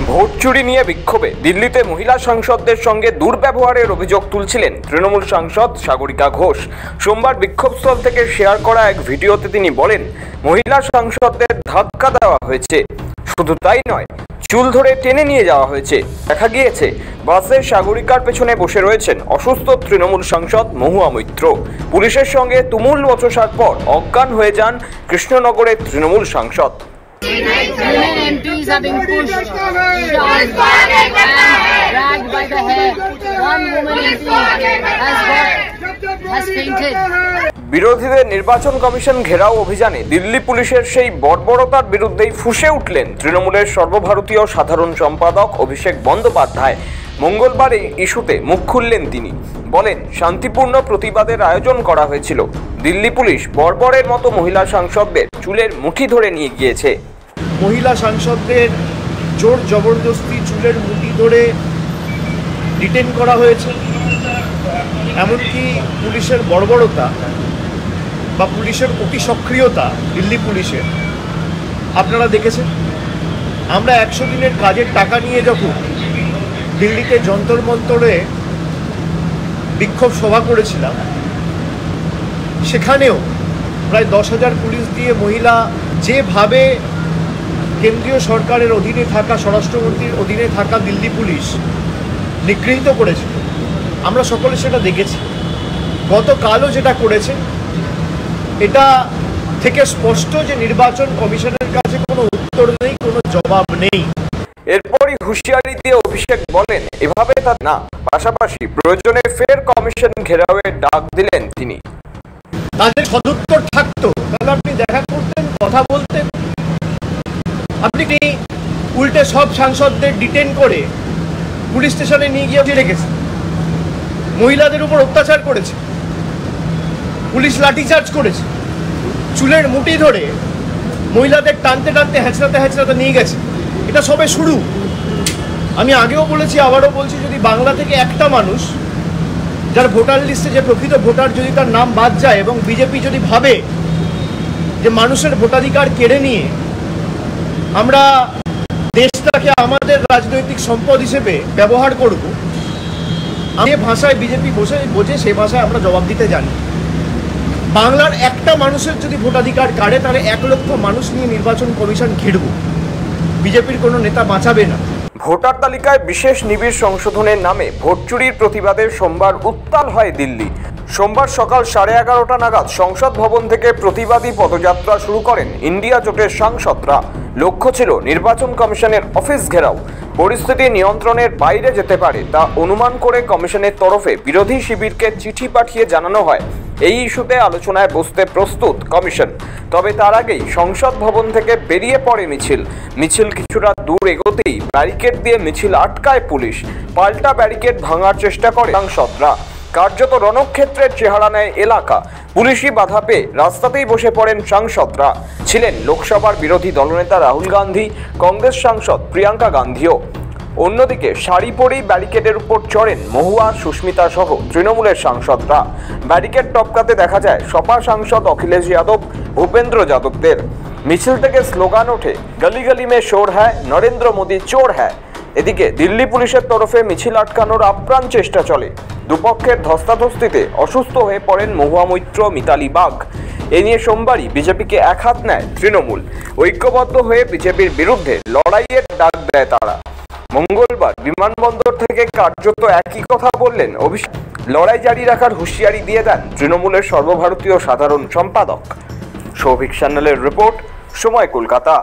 Vote চুরি নিয়ে বিক্ষোভে দিল্লিতে মহিলা সাংসদদের সঙ্গে দুর্ব্যবহারের অভিযোগ তুলছিলেন তৃণমূল সাংসদ সাগরিকা ঘোষ। সোমবার বিক্ষোভস্থল থেকে শেয়ার করা এক ভিডিওতে তিনি বলেন, মহিলা সাংসদদের ধাক্কা দেওয়া হয়েছে, শুধু তাই নয়, চুল ধরে টেনে নিয়ে যাওয়া হয়েছে। দেখা গিয়েছে বাসে সাগরিকার পেছনে বসে রয়েছেন অসুস্থ তৃণমূল সাংসদ মহুয়া মৈত্র। পুলিশের সঙ্গে তুমুল বচসার পর অজ্ঞান হয়ে যান কৃষ্ণনগরের তৃণমূল সাংসদ। Women MPs are being pushed, shoved, and dragged by the hair. One woman MP has fainted. বিরোধীদের নির্বাচন কমিশন ঘেরাও অভিযানে দিল্লি পুলিশের সেই বর্বরতার বিরুদ্ধেই ফুঁসে উঠলেন তৃণমূলের সর্বভারতীয় সাধারণ সম্পাদক অভিষেক বন্দ্যোপাধ্যায়। মঙ্গলবার এই ইস্যুতে মুখ খুললেন তিনি, বলেন, শান্তিপূর্ণ প্রতিবাদের আয়োজন করা হয়েছিল, দিল্লি পুলিশ বর্বরের মতো মহিলা সাংসদদের চুলের মুঠি ধরে নিয়ে গিয়েছে। মহিলা সাংসদদের জোর জবরদস্তি চুলের মুঠি ধরে ডিটেন করা হয়েছে। এমনকি পুলিশের বর্বরতা বা পুলিশের অতি সক্রিয়তা দিল্লি পুলিশের আপনারা দেখেছেন। আমরা 100 দিনের কাজের টাকা নিয়ে যখন দিল্লিতে যন্তর মন্তরে বিক্ষোভ সভা করেছিলাম, সেখানেও প্রায় 10,000 পুলিশ দিয়ে মহিলা যেভাবে কেন্দ্রীয় সরকারের অধীনে থাকা, স্বরাষ্ট্রমন্ত্রীর অধীনে থাকা দিল্লি পুলিশ নিগৃহীত করেছিল, আমরা সকলে সেটা দেখেছি। গতকালও যেটা করেছে, এটা থেকে স্পষ্ট যে নির্বাচন কমিশনের কাছে কোনো উত্তর নেই, কোনো জবাব নেই। এরপরই হুঁশিয়ারি দিয়ে অভিষেক বলেন, এভাবে তা না, পাশাপাশি প্রয়োজনে ফের কমিশন ঘেরাওয়ের ডাক দিলেন তিনি। তাদের সদুত্তর থাকতো তাহলে আপনি দেখা করতেন, কথা বলতেন। আপনি কি উল্টে সব সাংসদদের ডিটেন করে পুলিশ স্টেশনে নিয়ে গিয়ে রেখেছেন, মহিলাদের উপর অত্যাচার করেছে, পুলিশ লাঠিচার্জ করেছে, চুলের মুঠি ধরে মহিলাদের টানতে টানতে হেঁচড়াতে হেঁচড়াতে নিয়ে গেছে। এটা সবে শুরু। আমি আগেও বলেছি, আবারও বলছি, যদি বাংলা থেকে একটা মানুষ যার ভোটার লিস্টে যে প্রকৃত ভোটার যদি তার নাম বাদ যায় এবং বিজেপি যদি ভাবে যে মানুষের ভোটাধিকার কেড়ে নিয়ে আমরা দেশটাকে আমাদের রাজনৈতিক সম্পদ হিসেবে ব্যবহার করব, যে ভাষায় বিজেপি বোঝে সে ভাষায় আমরা জবাব দিতে জানি। বাংলার একটা মানুষের যদি ভোটাধিকার কাড়ে, তাহলে 1 লক্ষ মানুষ নিয়ে নির্বাচন কমিশন ঘিরব, বিজেপির কোনো নেতা বাঁচাবে না। ভোটার তালিকায় বিশেষ নিবিড় সংশোধনের নামে ভোট চুরির প্রতিবাদে সোমবার উত্তাল হয় দিল্লি। সোমবার সকাল 11:30 নাগাদ সংসদ ভবন থেকে প্রতিবাদী পদযাত্রা শুরু করেন ইন্ডিয়া জোটের সাংসদরা। লক্ষ্য ছিল নির্বাচন কমিশনের অফিস ঘেরাও। পরিস্থিতি নিয়ন্ত্রণের বাইরে যেতে পারে তা অনুমান করে কমিশনের তরফে বিরোধী শিবিরকে চিঠি পাঠিয়ে জানানো হয় এই ইস্যুতে আলোচনায় বসতে প্রস্তুত কমিশন। তবে তার আগেই সংসদ ভবন থেকে বেরিয়ে পড়ে মিছিল কিছুটা দূর এগোতেই ব্যারিকেড দিয়ে মিছিল আটকায় পুলিশ। পাল্টা ব্যারিকেড ভাঙার চেষ্টা করে সাংসদরা। কার্যত রণক্ষেত্রের চেহারা নেয় এলাকা। পুলিশি বাধা পেয়ে রাস্তাতেই বসে পড়েন সাংসদরা। ছিলেন লোকসভার বিরোধী দলনেতা রাহুল গান্ধী, কংগ্রেস সাংসদ প্রিয়াঙ্কা গান্ধীও। অন্যদিকে শাড়ি পরেই ব্যারিকেডের উপর চড়েন মহুয়া, সুস্মিতা সহ তৃণমূলের সাংসদরা। ব্যারিকেড টপকাতে দেখা যায় সপা সাংসদ অখিলেশ যাদব, ভূপেন্দ্র যাদবদের। মিছিল থেকে স্লোগান ওঠে, গলি গলি মে শোর হ্যায়, নরেন্দ্র মোদী চোর হ্যায়। এদিকে দিল্লি পুলিশের তরফে মিছিল আটকানোর আপ্রাণ চেষ্টা চলে। দুপক্ষের ধস্তাধস্তিতে অসুস্থ হয়ে পড়েন মহুয়া মৈত্র, মিতালি বাগ। এ নিয়ে সোমবারই বিজেপিকে একহাত নেয় তৃণমূল। ঐক্যবদ্ধ হয়ে বিজেপির বিরুদ্ধে লড়াইয়ের ডাক দেয় তারা। মঙ্গলবার বিমানবন্দর থেকে কার্যত একই কথা বললেন অভিষেক। লড়াই জারি রাখার হুঁশিয়ারি দিয়ে দেন তৃণমূলের সর্বভারতীয় সাধারণ সম্পাদক। সৌভিক সান্যালের রিপোর্ট, সময় কলকাতা।